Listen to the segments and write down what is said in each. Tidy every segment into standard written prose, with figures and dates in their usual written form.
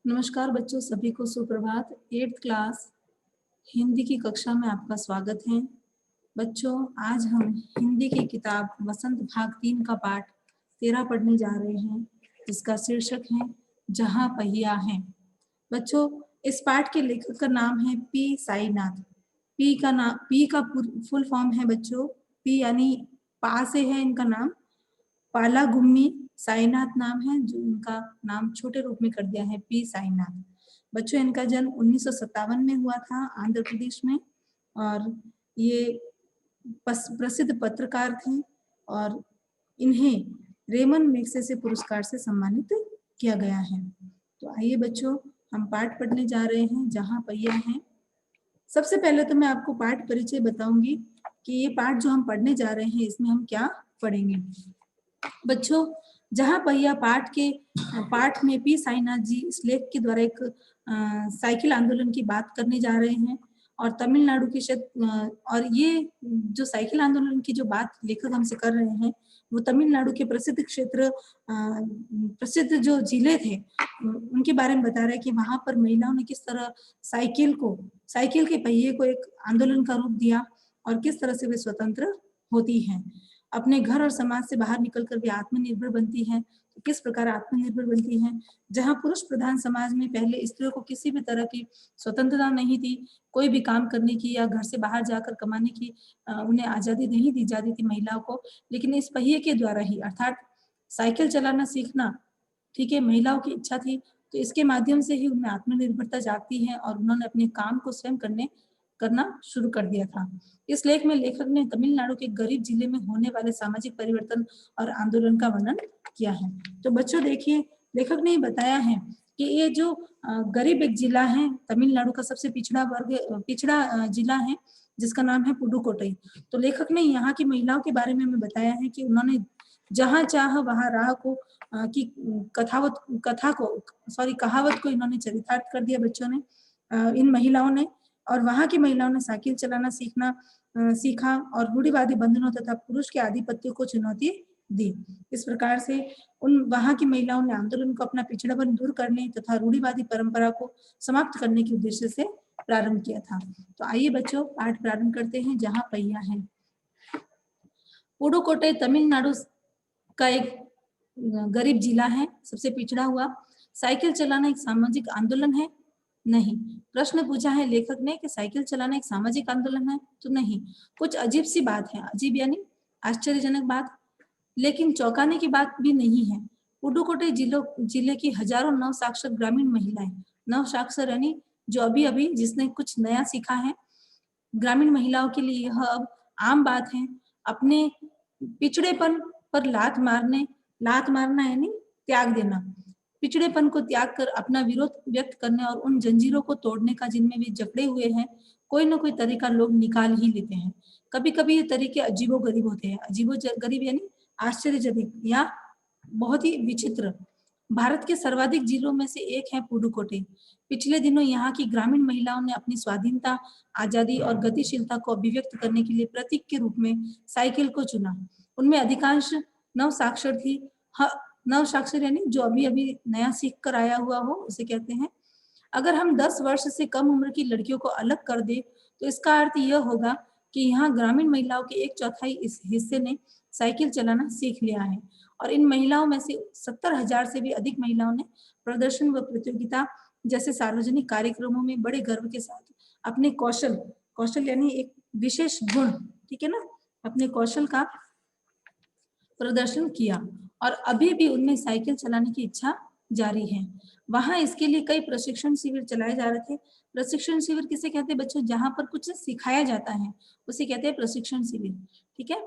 नमस्कार बच्चों, सभी को सुप्रभात। 8th क्लास हिंदी की कक्षा में आपका स्वागत है। बच्चों, आज हम हिंदी की किताब वसंत भाग 3 का पाठ 13 पढ़ने जा रहे हैं, जिसका शीर्षक है जहां पहिया है। बच्चों, इस पाठ के लेखक का नाम है पी साईनाथ। पी का फुल फॉर्म है बच्चों, पी यानी पा से है इनका नाम, पाला गुम्मी साईनाथ नाम है, जो इनका नाम छोटे रूप में कर दिया है पी साईनाथ। बच्चों, इनका जन्म 1957 में हुआ था आंध्र प्रदेश में, और ये प्रसिद्ध पत्रकार थे और इन्हें रेमन मैग्सेसे पुरस्कार से सम्मानित किया गया है। तो आइए बच्चों, हम पाठ पढ़ने जा रहे हैं जहां पहिया है। सबसे पहले तो मैं आपको पाठ परिचय बताऊंगी कि ये पाठ जो हम पढ़ने जा रहे हैं इसमें हम क्या पढ़ेंगे। बच्चों, जहां पहिया पाठ में पी साईनाथ जी इस लेख के द्वारा एक साइकिल आंदोलन की बात करने जा रहे हैं, और तमिलनाडु के और ये जो साइकिल आंदोलन की जो बात लेखक हमसे कर रहे हैं वो तमिलनाडु के प्रसिद्ध क्षेत्र, प्रसिद्ध जो जिले थे उनके बारे में बता रहे हैं कि वहां पर महिलाओं ने किस तरह साइकिल के पहिए को एक आंदोलन का रूप दिया और किस तरह से वे स्वतंत्र होती हैं, अपने घर और समाज से बाहर निकलकर भी आत्मनिर्भर बनती हैं। तो किस प्रकार आत्मनिर्भर बनती हैं, जहां पुरुष प्रधान समाज में पहले स्त्रियों को किसी भी तरह की स्वतंत्रता नहीं थी, कोई भी काम करने की या घर से बाहर जाकर कमाने की उन्हें आजादी नहीं दी जाती थी महिलाओं को, लेकिन इस पहिए के द्वारा ही, अर्थात साइकिल चलाना सीखना, ठीक है, महिलाओं की इच्छा थी, तो इसके माध्यम से ही उनमें आत्मनिर्भरता जागती है और उन्होंने अपने काम को स्वयं करना शुरू कर दिया था। इस लेख में लेखक ने तमिलनाडु के गरीब जिले में होने वाले सामाजिक परिवर्तन और आंदोलन का वर्णन किया है। तो बच्चों देखिए, लेखक ने बताया है कि ये जो गरीब एक जिला है, तमिलनाडु का सबसे पिछड़ा जिला है, जिसका नाम है पुडुकोट्टई। तो लेखक ने यहाँ की महिलाओं के बारे में हमें बताया है कि उन्होंने जहाँ चाह वहाँ राह को की कहावत को इन्होंने चरितार्थ कर दिया बच्चों ने, इन महिलाओं ने। और वहाँ की महिलाओं ने साइकिल चलाना सीखा और रूढ़िवादी बंधनों तथा पुरुष के आधिपत्य को चुनौती दी। इस प्रकार से उन वहाँ की महिलाओं ने आंदोलन को अपना पिछड़ापन दूर करने तथा रूढ़िवादी परंपरा को समाप्त करने के उद्देश्य से प्रारंभ किया था। तो आइए बच्चों, पाठ प्रारंभ करते हैं जहां पहिया है। पुडुकोट्टई तमिलनाडु का एक गरीब जिला है, सबसे पिछड़ा हुआ। साइकिल चलाना एक सामाजिक आंदोलन है? नहीं। प्रश्न पूछा है लेखक ने कि साइकिल चलाना एक सामाजिक आंदोलन है? तो नहीं। कुछ अजीब सी बात है, अजीब यानी आश्चर्यजनक बात, लेकिन चौंकाने की बात भी नहीं है। पुडुकोट्टई जिले की हजारों नवसाक्षर ग्रामीण महिलाएं, नवसाक्षर यानी जो अभी अभी जिसने कुछ नया सीखा है, ग्रामीण महिलाओं के लिए यह अब आम बात है। अपने पिछड़ेपन पर लात मारना यानी त्याग देना, पिछड़ेपन को त्याग कर अपना विरोध व्यक्त करने और उन जंजीरों को तोड़ने का जिनमें वे जकड़े हुए हैं, कोई ना कोई तरीका लोग निकाल ही लेते हैं। कभी कभी ये तरीके अजीबो गरीब होते हैं, अजीबो गरीब यानी आश्चर्यजनक या बहुत ही विचित्र। भारत के सर्वाधिक जिलों में से एक है पुडुकोट्टई। पिछले दिनों यहाँ की ग्रामीण महिलाओं ने अपनी स्वाधीनता, आजादी और गतिशीलता को अभिव्यक्त करने के लिए प्रतीक के रूप में साइकिल को चुना। उनमें अधिकांश नवसाक्षर थी। नवसाक्षर यानी जो अभी अभी नया सीख कर आया हुआ हो उसे कहते हैं। अगर हम 10 वर्ष से कम उम्र की लड़कियों को अलग कर दे तो इसका अर्थ यह होगा कि यहाँ ग्रामीण महिलाओं के 1/4 इस हिस्से ने साइकिल चलाना सीख लिया है, और इन महिलाओं में से 70,000 से भी अधिक महिलाओं ने प्रदर्शन व प्रतियोगिता जैसे सार्वजनिक कार्यक्रमों में बड़े गर्व के साथ अपने कौशल यानी एक विशेष गुण, ठीक है ना, अपने कौशल का प्रदर्शन किया, और अभी भी उनमें साइकिल चलाने की इच्छा जारी है। वहां इसके लिए कई प्रशिक्षण शिविर चलाए जा रहे थे। प्रशिक्षण शिविर किसे कहते हैं बच्चों? जहां पर कुछ सिखाया जाता है उसे कहते हैं प्रशिक्षण शिविर, ठीक है।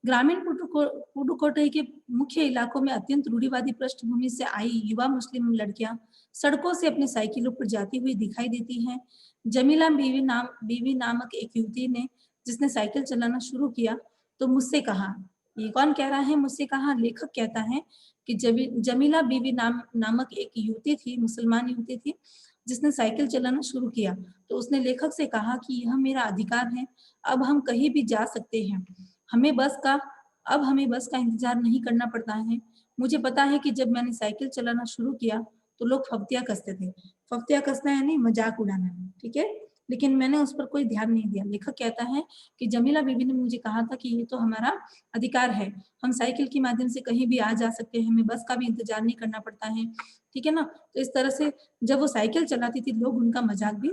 ग्रामीण पुडुकोट्टई के मुख्य इलाकों में अत्यंत रूढ़िवादी पृष्ठभूमि से आई युवा मुस्लिम लड़कियां सड़कों से अपनी साइकिलों पर जाती हुई दिखाई देती हैं। जमीला बीवी नामक एक युवती ने, जिसने साइकिल चलाना शुरू किया, तो मुझसे कहा, ये कौन कह रहा है? मुझसे कहा, लेखक कहता है कि जमीला बीवी नामक एक युवती थी, मुसलमान युवती थी, जिसने साइकिल चलाना शुरू किया। तो उसने लेखक से कहा कि यह मेरा अधिकार है, अब हम कहीं भी जा सकते हैं, हमें बस का इंतजार नहीं करना पड़ता है। मुझे पता है कि जब मैंने साइकिल चलाना शुरू किया तो लोग फफ्तिया कसते थे। फफ्तिया कसना यानी मजाक उड़ाना, ठीक है। लेकिन मैंने उस पर कोई ध्यान नहीं दिया। लेखक कहता है कि जमीला बीबी ने मुझे कहा था कि ये तो हमारा अधिकार है, हम साइकिल के माध्यम से कहीं भी आ जा सकते हैं, हमें बस का भी इंतजार नहीं करना पड़ता है, ठीक है ना। तो इस तरह से जब वो साइकिल चलाती थी लोग उनका मजाक भी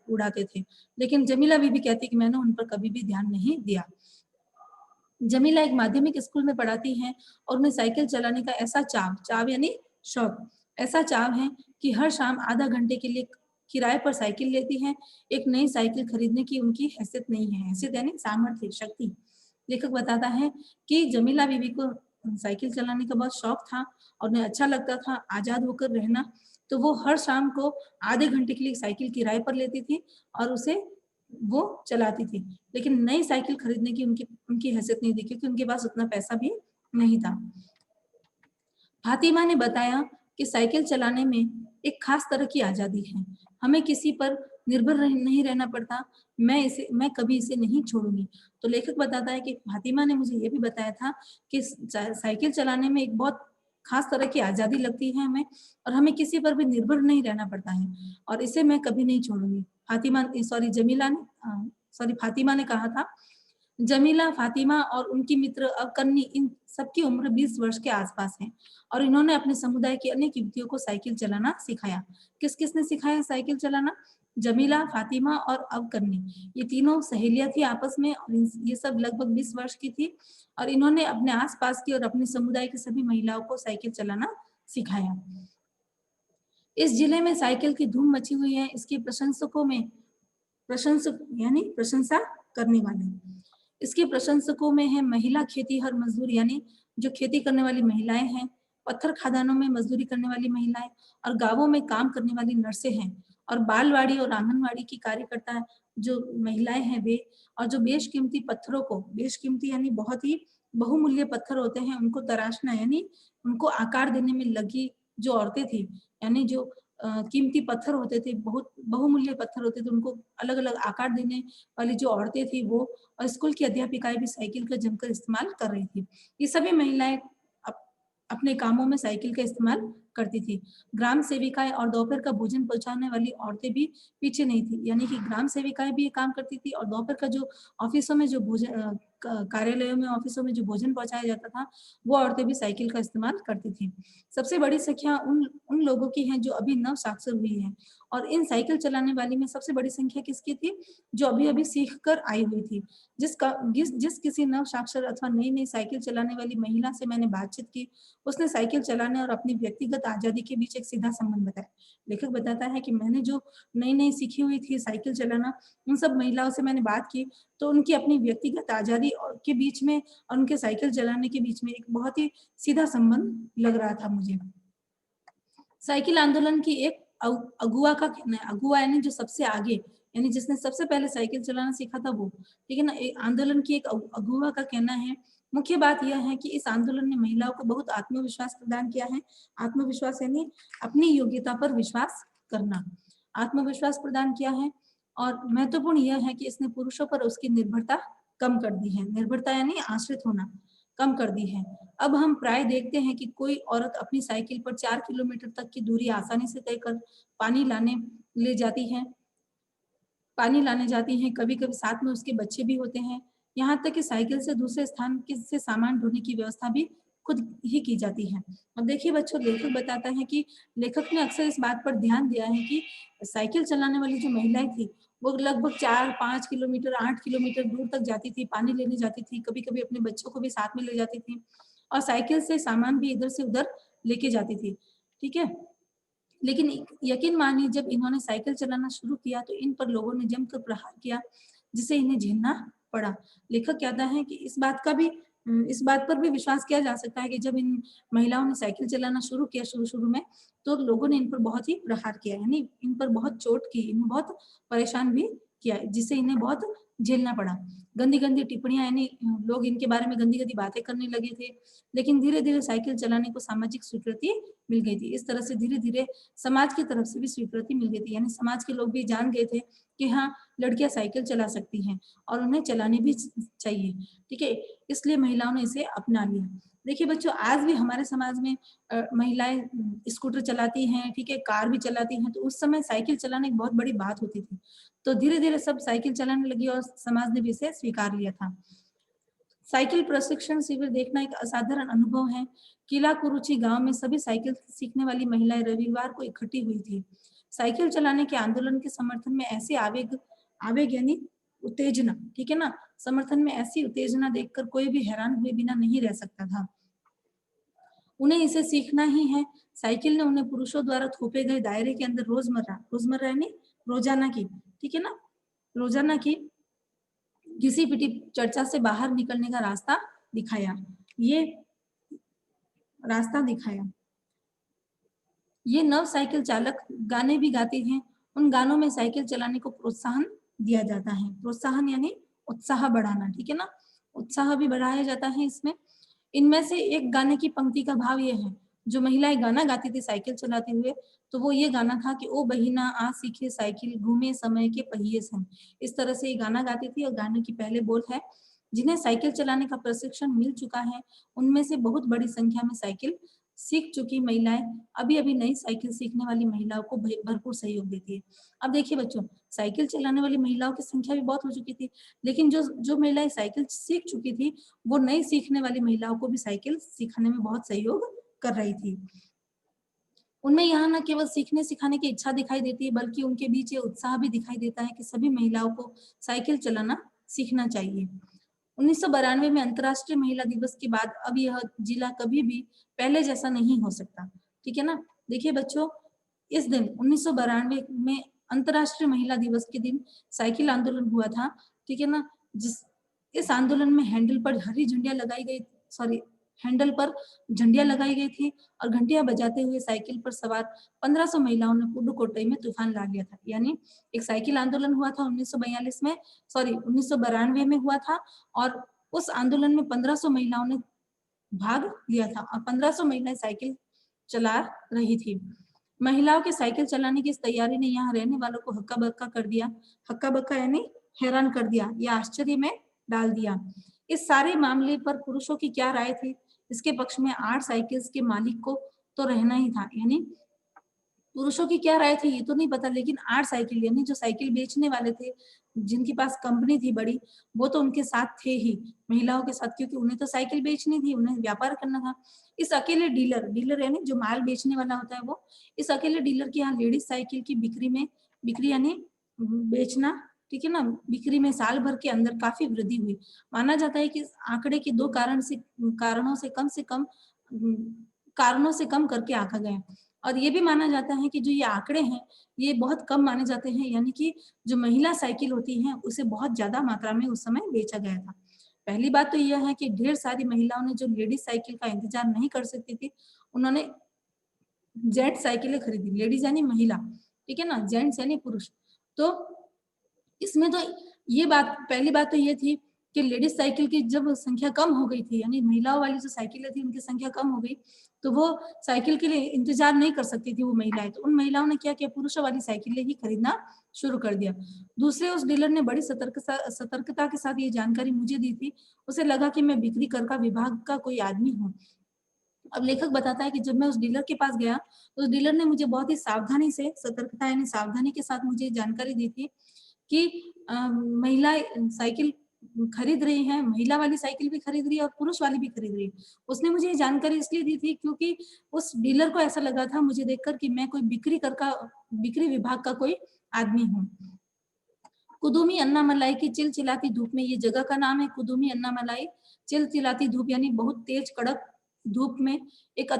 उड़ाते थे। लेकिन जमीला बीबी कहती कि मैंने उन पर कभी भी ध्यान नहीं दिया। जमीला एक माध्यमिक स्कूल में पढ़ाती हैं और उन्हें साइकिल चलाने का ऐसा चाव यानी शौक, ऐसा चाव है कि हर शाम आधा घंटे के लिए किराए पर साइकिल लेती हैं। एक नई साइकिल खरीदने की उनकी हैसियत नहीं है, हैसियत यानी सामर्थ्य, शक्ति। लेखक बताता है कि जमीला बीबी को साइकिल चलाने का बहुत शौक था और उन्हें अच्छा लगता था आजाद होकर रहना, तो वो हर शाम को आधे घंटे के लिए साइकिल किराए पर लेती थी और उसे वो चलाती थी। लेकिन नई साइकिल खरीदने की उनकी उनकी हैसियत नहीं थी क्योंकि उनके पास उतना पैसा भी नहीं था। फातिमा ने बताया कि साइकिल चलाने में एक खास तरह की आजादी है, हमें किसी पर निर्भर नहीं रहना पड़ता, मैं कभी इसे नहीं छोड़ूंगी। तो लेखक बताता है कि फातिमा ने मुझे ये भी बताया था कि साइकिल चलाने में एक बहुत खास तरह की आजादी लगती है हमें, और हमें किसी पर भी निर्भर नहीं रहना पड़ता है, और इसे मैं कभी नहीं छोड़ूंगी। फातिमा ने कहा था। जमीला, फातिमा और उनकी मित्र अवकन्नी, इन सबकी उम्र 20 वर्ष के आसपास है और इन्होंने अपने समुदाय की अनेक युवतियों को साइकिल चलाना सिखाया। किस-किसने सिखाया साइकिल चलाना? जमीला, फातिमा और अवकन्नी, ये तीनों सहेलियां थी आपस में और ये सब लगभग 20 वर्ष की थी और इन्होंने अपने आसपास की और अपने समुदाय की सभी महिलाओं को साइकिल चलाना सिखाया। इस जिले में साइकिल की धूम मची हुई है। इसके प्रशंसकों में प्रशंसक यानी प्रशंसा करने वाले, इसके प्रशंसकों में है महिला खेतीहर मजदूर यानी जो खेती करने वाली महिलाएं हैं, पत्थर खदानों में मजदूरी करने वाली महिलाएं और गांवों में काम करने वाली नर्सें हैं, और बालवाड़ी और आंगनवाड़ी की कार्यकर्ता जो महिलाएं हैं वे, और जो बेशकीमती पत्थरों को, बेशकीमती यानी बहुत ही बहुमूल्य पत्थर होते हैं, उनको तराशना यानी उनको आकार देने में लगी जो औरतें थी, यानी जो कीमती पत्थर होते थे, बहुत बहुमूल्य पत्थर होते थे, उनको अलग अलग आकार देने वाली जो औरतें थी वो, और स्कूल की अध्यापिकाएं भी साइकिल का जमकर इस्तेमाल कर रही थी। ये सभी महिलाएं अपने कामों में साइकिल का इस्तेमाल करती थी। ग्राम सेविकाएं और दोपहर का भोजन पहुंचाने वाली औरतें भी पीछे नहीं थी, यानी कि ग्राम सेविकाएं भी ये काम करती थी और दोपहर का जो ऑफिसों में जो भोजन, कार्यालयों में, ऑफिसों में जो भोजन पहुंचाया जाता था, वो औरतें भी साइकिल का इस्तेमाल करती थी। सबसे बड़ी संख्या उन उन लोगों की है जो अभी नव साक्षर हुई है, और इन साइकिल चलाने वाली में सबसे बड़ी संख्या किसकी थी? जो अभी अभी सीख कर आई हुई थी। जिस किसी नव साक्षर अथवा नई नई साइकिल चलाने वाली महिला से मैंने बातचीत की, उसने साइकिल चलाने और अपनी व्यक्तिगत आजादी के बीच एक सीधा संबंध बताया। लेखक बताता है कि मैंने जो नई नई सीखी हुई थी साइकिल चलाना, उन सब महिलाओं से मैंने बात की, तो उनकी अपनी व्यक्तिगत आजादी और के बीच में और उनके साइकिल चलाने के बीच में एक बहुत ही सीधा संबंध लग रहा था मुझे। साइकिल आंदोलन की एक अगुआ का कहना है, अगुआ यानी जो सबसे आगे, यानी जिसने सबसे पहले साइकिल चलाना सीखा था वो, ठीक है ना। एक आंदोलन की एक अगुआ का कहना है, मुख्य बात यह है कि इस आंदोलन ने महिलाओं को बहुत आत्मविश्वास प्रदान किया है। आत्मविश्वास यानी अपनी योग्यता पर विश्वास करना, आत्मविश्वास प्रदान किया है। और महत्वपूर्ण यह है कि इसने पुरुषों पर उसकी निर्भरता कम कर दी है। निर्भरता यानी आश्रित होना कम कर दी है। अब हम प्राय देखते हैं कि कोई औरत अपनी साइकिल पर 4 किलोमीटर तक की दूरी आसानी से तय कर पानी लाने ले जाती है, पानी लाने जाती हैं, कभी-कभी साथ में उसके बच्चे भी होते हैं। यहाँ तक कि साइकिल से दूसरे स्थान से सामान ढोने की व्यवस्था भी खुद ही की जाती है। अब देखिए बच्चों, लेखक बताता है कि लेखक ने अक्सर इस बात पर ध्यान दिया है कि साइकिल चलाने वाली जो महिलाएं थी, वो लगभग 4-5 किलोमीटर, 8 किलोमीटर दूर तक जाती थी, पानी लेने जाती थी, कभी-कभी अपने बच्चों को भी साथ में ले जाती थी और साइकिल से सामान भी इधर से उधर लेके जाती थी। ठीक है? लेकिन यकीन मानिए जब इन्होंने साइकिल चलाना शुरू किया तो इन पर लोगों ने जमकर प्रहार किया, जिसे इन्हें झेलना पड़ा। लेखक कहता है कि इस बात पर भी विश्वास किया जा सकता है कि जब इन महिलाओं ने साइकिल चलाना शुरू किया शुरू में, तो लोगों ने इन पर बहुत ही प्रहार किया, यानी इन पर बहुत चोट की, इन्हें बहुत परेशान भी किया, जिससे इन्हें बहुत झेलना पड़ा। गंदी-गंदी टिप्पणियाँ, यानी लोग इनके बारे में गंदी-गंदी बातें करने लगे थे। लेकिन धीरे-धीरे साइकिल चलाने को सामाजिक स्वीकृति मिल गई थी। इस तरह से धीरे-धीरे समाज की तरफ से भी स्वीकृति मिल गई थी, यानी समाज के लोग भी जान गए थे कि हाँ, लड़कियां साइकिल चला सकती हैं और उन्हें चलानी भी चाहिए, ठीक है। इसलिए महिलाओं ने इसे अपना लिया। देखिए बच्चों, आज भी हमारे समाज में महिलाएं स्कूटर चलाती हैं, ठीक है, कार भी चलाती हैं। तो उस समय साइकिल चलाना एक बहुत बड़ी बात होती थी। तो धीरे धीरे सब साइकिल चलाने लगी और समाज ने भी इसे स्वीकार लिया था। साइकिल प्रशिक्षण शिविर देखना एक असाधारण अनुभव है। किला कुरुचि गांव में सभी साइकिल सीखने वाली महिलाएं रविवार को इकट्ठी हुई थी। साइकिल चलाने के आंदोलन के समर्थन में ऐसे आवेग आवेग यानी उत्तेजना, ठीक है ना, समर्थन में ऐसी उत्तेजना देखकर कोई भी हैरान हुए बिना नहीं रह सकता था। उन्हें इसे सीखना ही है। साइकिल ने उन्हें पुरुषों द्वारा थोपे गए दायरे के अंदर रोजमर्रा रोजमर्रा यानी रोजाना की, ठीक है ना, रोजाना की घिसी पिटी चर्चा से बाहर निकलने का दिखाया ये रास्ता दिखाया। ये नव साइकिल चालक गाने भी गाते हैं। उन गानों में साइकिल चलाने को प्रोत्साहन दिया जाता है। प्रोत्साहन यानी उत्साह बढ़ाना, ठीक है ना, उत्साह भी बढ़ाया जाता है इसमें। इनमें से एक गाने की पंक्ति का भाव ये है, जो महिलाएं गाना गाती थी साइकिल चलाते हुए, तो वो ये गाना था कि ओ बहिना आ सीखे साइकिल घूमे समय के पहिए संग। इस तरह से ये गाना गाती थी और गाने की पहले बोल है, जिन्हें साइकिल चलाने का प्रशिक्षण मिल चुका है उनमें से बहुत बड़ी संख्या में साइकिल सीख चुकी महिलाएं अभी अभी नई साइकिल सीखने वाली महिलाओं को भरपूर सहयोग देती है। अब देखिए बच्चों, साइकिल चलाने वाली महिलाओं की संख्या भी बहुत हो चुकी थी, लेकिन जो जो महिलाएं साइकिल सीख चुकी थी वो नई सीखने वाली महिलाओं को भी साइकिल सीखने में बहुत सहयोग कर रही थी। उनमें यहाँ न केवल सीखने सिखाने की इच्छा दिखाई देती है, बल्कि उनके बीच ये उत्साह भी दिखाई देता है कि सभी महिलाओं को साइकिल चलाना सीखना चाहिए। 1992 में अंतर्राष्ट्रीय महिला दिवस के बाद अब यह जिला कभी भी पहले जैसा नहीं हो सकता, ठीक है ना। देखिए बच्चों, इस दिन 1992 में अंतर्राष्ट्रीय महिला दिवस के दिन साइकिल आंदोलन हुआ था, ठीक है ना। जिस इस आंदोलन में हैंडल पर झंडियां लगाई गई थी और घंटियां बजाते हुए साइकिल पर सवार 1500 महिलाओं ने पुडुकोट्टई में तूफान ला लिया था। यानी एक साइकिल आंदोलन हुआ था 1942 में, 1992 में हुआ था, और उस आंदोलन में 1500 महिलाओं ने भाग लिया था और 1500 महिलाएं साइकिल चला रही थी। महिलाओं के साइकिल चलाने की इस तैयारी ने यहाँ रहने वालों को हक्का बक्का कर दिया। हक्का बक्का यानी हैरान कर दिया या आश्चर्य में डाल दिया। इस सारे मामले पर पुरुषों की क्या राय थी? इसके पक्ष में 8 साइकिल्स के मालिक को तो रहना ही था, यानी पुरुषों की क्या राय थी ये तो नहीं पता, लेकिन 8 साइकिल यानी जो साइकिल बेचने वाले थे, जिनके पास कंपनी थी बड़ी, वो तो उनके साथ थे ही, महिलाओं के साथ, क्योंकि उन्हें तो साइकिल बेचनी थी, उन्हें व्यापार करना था। इस अकेले डीलर यानी जो माल बेचने वाला होता है वो, इस अकेले डीलर के यहाँ लेडीज साइकिल की बिक्री यानी बेचना, ठीक है ना, बिक्री में साल भर के अंदर काफी वृद्धि हुई। माना जाता है कि इस आंकड़े के 2 कारणों से कम करके आंका गया। और ये भी माना जाता है कि जो ये आंकड़े हैं, ये बहुत कम माने जाते हैं, यानी कि जो महिला साइकिल होती हैं, उसे बहुत ज़्यादा मात्रा में उस समय बेचा गया था। पहली बात तो यह है कि ढेर सारी महिलाओं ने जो लेडीज साइकिल का इंतजार नहीं कर सकती थी, उन्होंने जेट साइकिलें खरीदी। लेडीज यानी महिला, ठीक है ना, जेंट्स यानी पुरुष। तो इसमें तो ये बात, पहली बात तो ये थी कि लेडीज साइकिल की जब संख्या कम हो गई थी, यानी महिलाओं वाली जो साइकिलें थी उनकी संख्या कम हो गई, तो वो साइकिल के लिए इंतजार नहीं कर सकती थी वो महिलाएं, तो उन महिलाओं ने क्या किया, पुरुषों वाली साइकिलें ही खरीदना शुरू कर दिया। दूसरे, उस डीलर ने बड़ी सतर्कता के साथ ये जानकारी मुझे दी थी। उसे लगा कि मैं बिक्री कर का विभाग का कोई आदमी हूँ। अब लेखक बताता है कि जब मैं उस डीलर के पास गया, तो उस डीलर ने मुझे बहुत ही सावधानी से, सतर्कता यानी सावधानी के साथ मुझे जानकारी दी थी कि महिलाएं साइकिल खरीद रही हैं, महिला वाली साइकिल भी खरीद रही है और पुरुष वाली भी खरीद रही है। उसने मुझे ये जानकारी इसलिए दी थी क्योंकि उस डीलर को ऐसा लगा था मुझे देखकर कि मैं कोई बिक्री विभाग का कोई आदमी हूँ। कुदुमी अन्नामलाई की चिलचिलाती धूप में, ये जगह का नाम है कुदुमी अन्नामलाई, चिलचिलाती धूप यानी बहुत तेज कड़क धूप में एक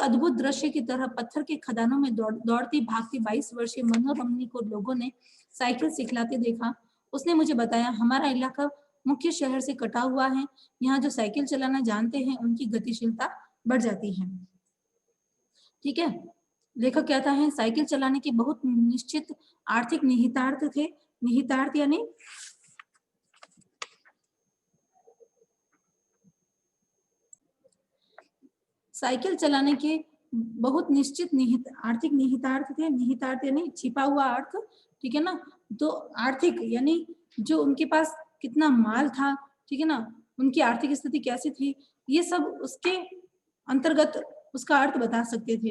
अद्भुत दृश्य की तरह पत्थर के खदानों में दौड़ती भागती 22 वर्षीय मनोरमनी को लोगों ने साइकिल सिखलाते देखा। उसने मुझे बताया, हमारा इलाका मुख्य शहर से कटा हुआ है, यहाँ जो साइकिल चलाना जानते हैं उनकी गतिशीलता बढ़ जाती है, ठीक है। लेखक कहता है साइकिल चलाने के बहुत निश्चित आर्थिक निहितार्थ थे। निहितार्थ यानी साइकिल चलाने के बहुत निश्चित आर्थिक निहितार्थ थे। निहितार्थ यानी छिपा हुआ अर्थ, ठीक है ना। तो आर्थिक यानी जो उनके पास कितना माल था, ठीक है ना, उनकी आर्थिक स्थिति कैसी थी, ये सब उसके अंतर्गत उसका अर्थ बता सकते थे,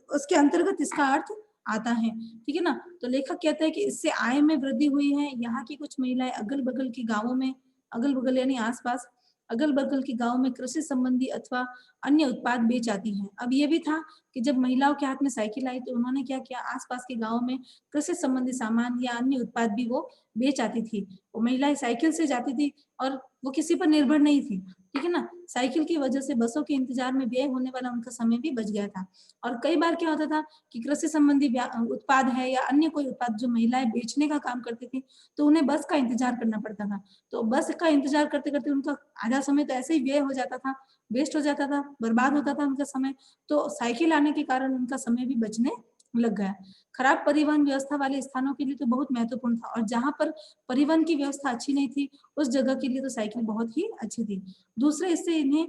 उसके अंतर्गत इसका अर्थ आता है, ठीक है ना। तो लेखक कहता है कि इससे आय में वृद्धि हुई है। यहाँ की कुछ महिलाएं अगल बगल के गाँवों में, अगल बगल यानी आसपास, अगल बगल के गाँव में कृषि संबंधी अथवा अन्य उत्पाद बेच आती हैं। अब ये भी था कि जब महिलाओं के हाथ में साइकिल आई तो उन्होंने क्या किया, आसपास के गाँव में कृषि संबंधी सामान या अन्य उत्पाद भी वो बेच आती थी। वो महिलाएं साइकिल से जाती थी और वो किसी पर निर्भर नहीं थी, ठीक है ना। साइकिल की वजह से बसों के इंतजार में व्यय होने वाला उनका समय भी बच गया था। और कई बार क्या होता था कि कृषि संबंधी उत्पाद है या अन्य कोई उत्पाद जो महिलाएं बेचने का काम करती थी, तो उन्हें बस का इंतजार करना पड़ता था। तो बस का इंतजार करते करते उनका आधा समय तो ऐसे ही व्यय हो जाता था, वेस्ट हो जाता था, बर्बाद होता था उनका समय। तो साइकिल आने के कारण उनका समय भी बचने लग गया। खराब परिवहन व्यवस्था वाले स्थानों के लिए तो बहुत महत्वपूर्ण था, और जहां पर परिवहन की व्यवस्था अच्छी नहीं थी उस जगह के लिए तो साइकिल बहुत ही अच्छी थी। दूसरे, इससे इन्हें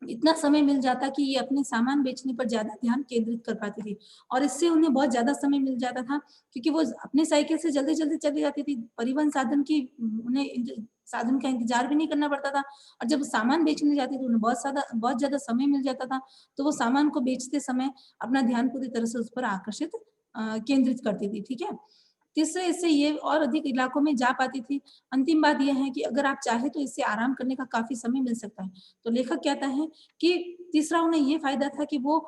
इतना समय मिल जाता कि ये अपने सामान बेचने पर ज्यादा ध्यान केंद्रित कर पाती थी, और इससे उन्हें बहुत ज्यादा समय मिल जाता था क्योंकि वो अपने साइकिल से जल्दी जल्दी चली जाती थी। परिवहन साधन की उन्हें साधन का इंतजार भी नहीं करना पड़ता था, और जब सामान बेचने जाती थी उन्हें बहुत ज्यादा समय मिल जाता था। तो वो सामान को बेचते समय अपना ध्यान पूरी तरह से उस पर आकर्षित केंद्रित करती थी, ठीक है। तीसरे, इससे ये और अधिक इलाकों में जा पाती थी। अंतिम बात यह है कि अगर आप चाहे तो इससे आराम करने का काफी समय मिल सकता है। तो लेखक कहता है कि तीसरा उन्हें ये फायदा था कि वो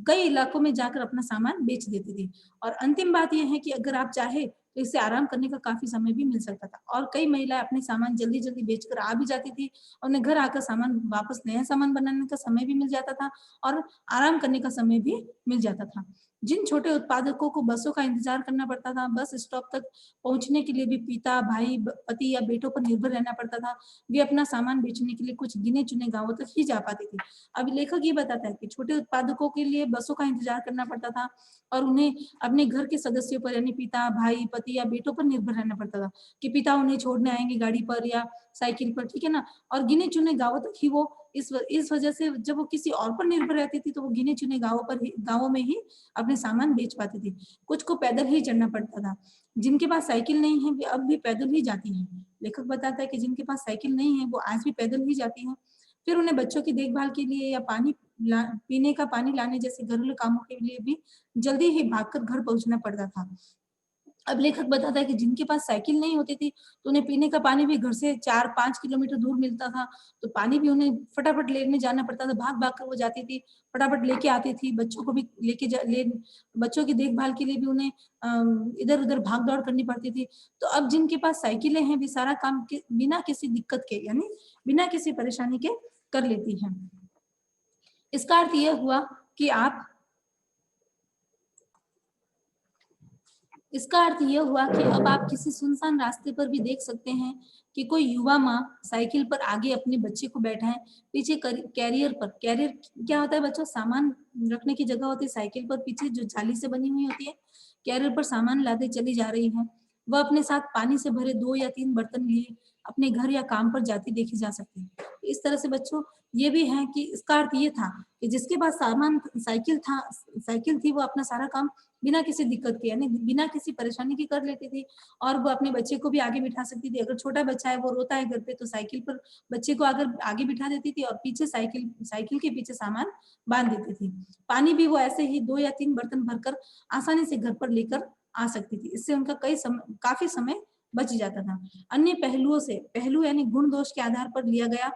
कई इलाकों में जाकर अपना सामान बेच देती थी। और अंतिम बात यह है कि अगर आप चाहे तो इससे आराम करने का काफी समय भी मिल सकता था, और कई महिलाएं अपने सामान जल्दी जल्दी बेचकर आ भी जाती थी, और उन्हें घर आकर सामान वापस नया सामान बनाने का समय भी मिल जाता था और आराम करने का समय भी मिल जाता था। जिन छोटे उत्पादकों को बसों का इंतजार करना पड़ता था, बस स्टॉप तक पहुंचने के लिए भी पिता, भाई, पति या बेटों पर निर्भर रहना पड़ता था, वे अपना सामान बेचने के लिए कुछ गिने चुने गांवों तक ही जा पाती थी। अब लेखक ये बताता है कि छोटे उत्पादकों के लिए बसों का इंतजार करना पड़ता था, और उन्हें अपने घर के सदस्यों पर यानी पिता, भाई, पति या बेटों पर निर्भर रहना पड़ता था कि पिता उन्हें छोड़ने आएंगे गाड़ी पर या साइकिल पर, ठीक है ना। और गिने चुने गांवों तक ही वो इस वजह से जब वो किसी और पर निर्भर रहती थी तो वो गिने चुने गांवों में ही अपने सामान बेच पाती थी। कुछ को पैदल ही चलना पड़ता था। जिनके पास साइकिल नहीं है वे अब भी पैदल ही जाती हैं। लेखक बताता है कि जिनके पास साइकिल नहीं है वो आज भी पैदल ही जाती हैं। फिर उन्हें बच्चों की देखभाल के लिए या पीने का पानी लाने जैसे घरेलू कामों के लिए भी जल्दी ही भागकर घर पहुंचना पड़ता था। अब लेखक बताता है कि जिनके पास साइकिल नहीं होती थी तो उन्हें पीने का पानी भी घर से 4-5 किलोमीटर दूर मिलता था, तो पानी भी उन्हें फटाफट लेने जाना पड़ता था, भाग-भाग कर वो जाती थी, फटाफट लेके आती थी, बच्चों को भी लेके जा ले बच्चों की देखभाल के लिए भी उन्हें इधर-उधर भाग-दौड़ करनी पड़ती थी। तो अब जिनके पास साइकिलें हैं वे सारा काम बिना किसी दिक्कत के यानी बिना किसी परेशानी के कर लेती हैं। इसका अर्थ यह हुआ कि आप इसका अर्थ यह हुआ कि अब आप किसी सुनसान रास्ते पर भी देख सकते हैं कि कोई युवा माँ साइकिल पर आगे अपने बच्चे को बैठाए, पीछे कैरियर क्या होता है बच्चों, सामान रखने की जगह होती है, साइकिल पर पीछे जो जाली से बनी हुई होती है, कैरियर पर सामान लादे चली जा रही है। वह अपने साथ पानी से भरे 2 या 3 बर्तन लिए अपने घर या काम पर जाती देखी जा सकती है। इस तरह से बच्चों ये भी है कि इसका अर्थ ये था कि जिसके पास साइकिल थी वो अपना सारा काम बिना किसी दिक्कत के यानी बिना किसी परेशानी के कर लेती थी, और वो अपने बच्चे को भी आगे बिठा सकती थी। अगर छोटा बच्चा है वो रोता है घर पे तो साइकिल पर बच्चे को अगर आगे बिठा देती थी और पीछे साइकिल के पीछे सामान बांध देती थी। पानी भी वो ऐसे ही 2 या 3 बर्तन भरकर आसानी से घर पर लेकर आ सकती थी। इससे उनका काफी समय बच जाता था। अन्य पहलू यानी गुण दोष के आधार पर लिया गया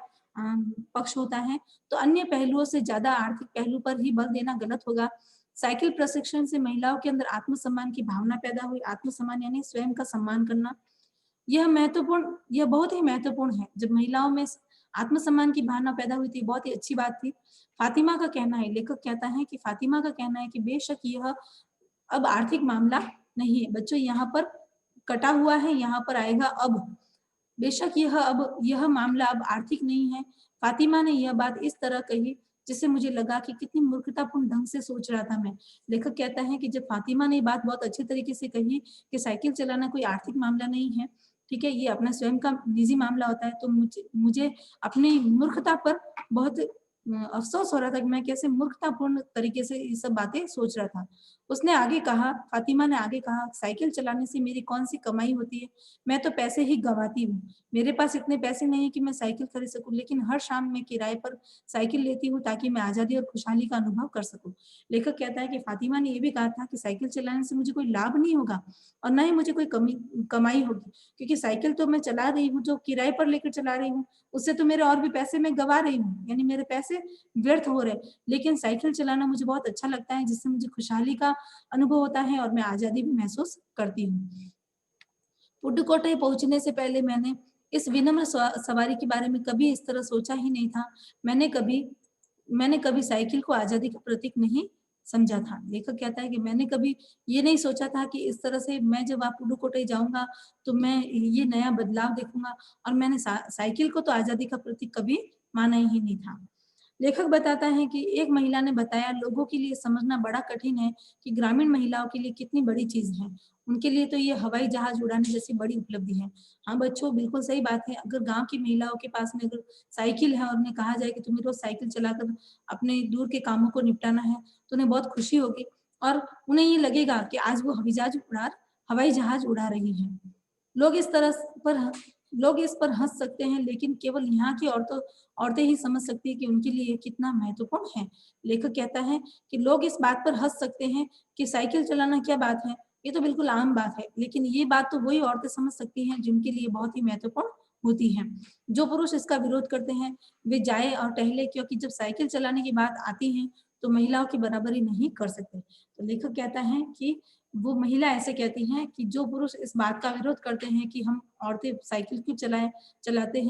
पक्ष होता है, तो अन्य पहलुओं से ज्यादा आर्थिक पहलू पर ही बल देना गलत होगा। साइकिल प्रशिक्षण से महिलाओं के अंदर आत्मसम्मान की भावना पैदा हुई। आत्मसम्मान यानी स्वयं का सम्मान करना। यह बहुत ही महत्वपूर्ण है। जब महिलाओं में आत्मसम्मान की भावना पैदा हुई थी, बहुत ही अच्छी बात थी। फातिमा का कहना है, लेखक कहता है कि फातिमा का कहना है कि बेशक यह अब आर्थिक मामला नहीं है। बच्चों यहाँ पर कटा हुआ है, यहाँ पर आएगा अब। बेशक यह मामला अब आर्थिक नहीं है। फातिमा ने यह बात इस तरह कही जिससे मुझे लगा कि कितनी मूर्खतापूर्ण ढंग से सोच रहा था मैं। लेखक कहता है कि जब फातिमा ने ये बात बहुत अच्छे तरीके से कही कि साइकिल चलाना कोई आर्थिक मामला नहीं है, ठीक है, ये अपना स्वयं का निजी मामला होता है, तो मुझे अपनी मूर्खता पर बहुत अफसोस हो रहा था कि मैं कैसे मूर्खतापूर्ण तरीके से ये सब बातें सोच रहा था। उसने आगे कहा, फातिमा ने आगे कहा, साइकिल चलाने से मेरी कौन सी कमाई होती है, मैं तो पैसे ही गंवाती हूँ। मेरे पास इतने पैसे नहीं है कि मैं साइकिल खरीद सकूं, लेकिन हर शाम मैं किराए पर साइकिल लेती हूँ ताकि मैं आजादी और खुशहाली का अनुभव कर सकूं। लेखक कहता है कि फातिमा ने ये भी कहा था कि साइकिल चलाने से मुझे कोई लाभ नहीं होगा और ना ही मुझे कोई कमाई होगी, क्योंकि साइकिल तो मैं चला रही हूँ, जो किराए पर लेकर चला रही हूँ, उससे तो मेरे और भी पैसे मैं गवा रही हूँ, यानी मेरे पैसे व्यर्थ हो रहे हैं। लेकिन साइकिल चलाना मुझे बहुत अच्छा लगता है, जिससे मुझे खुशहाली का अनुभव होता है और मैं आजादी भी महसूस करती हूँ। पुडुकोट्टई पहुंचने से पहले मैंने इस विनम्र सवारी के बारे में कभी इस तरह सोचा ही नहीं था। मैंने कभी साइकिल को आजादी का प्रतीक नहीं समझा था। लेखक कहता है कि मैंने कभी ये नहीं सोचा था कि इस तरह से मैं जब आप पुडुकोट्टई जाऊंगा तो मैं ये नया बदलाव देखूंगा, और मैंने साइकिल को तो आजादी का प्रतीक कभी माना ही नहीं था। लेखक बताता है कि एक महिला ने बताया, लोगों के लिए समझना बड़ा कठिन है कि ग्रामीण महिलाओं के लिए कितनी बड़ी चीज है। उनके लिए तो ये हवाई जहाज उड़ाने जैसी बड़ी उपलब्धि है। हाँ बच्चों, बिल्कुल सही बात है। अगर गांव की महिलाओं के पास में अगर साइकिल है और उन्हें कहा जाए कि तुम्हें रोज साइकिल चलाकर अपने दूर के कामों को निपटाना है, तो उन्हें बहुत खुशी होगी और उन्हें ये लगेगा कि आज वो हवाई जहाज उड़ा रही है। लोग इस तरह पर लोग इस पर हंस सकते हैं, लेकिन केवल यहाँ की औरतें ही समझ सकती है कि उनके लिए ये कितना महत्वपूर्ण है। लेखक कहता है कि लोग इस बात पर हंस सकते हैं कि साइकिल चलाना क्या बात है, ये तो बिल्कुल आम बात है, लेकिन ये बात तो वही औरतें समझ सकती हैं जिनके लिए बहुत ही महत्वपूर्ण होती है। जो पुरुष इसका विरोध करते हैं वे जाए और टहले, क्योंकि जब साइकिल चलाने की बात आती है तो महिलाओं की बराबरी नहीं कर सकते। तो लेखक कहता है कि वो महिला ऐसे कहती हैं कि जो पुरुष इस बात का विरोध करते हैं कि हम औरतें साइकिल क्यों चलाती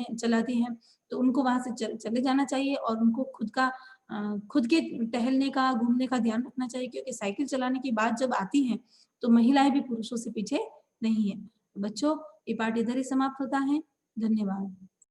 हैं, तो उनको वहां से चले जाना चाहिए और उनको खुद के टहलने का, घूमने का ध्यान रखना चाहिए, क्योंकि साइकिल चलाने की बात जब आती है तो महिलाएं भी पुरुषों से पीछे नहीं है। बच्चों, ये पाठ इधर ही समाप्त होता है। धन्यवाद।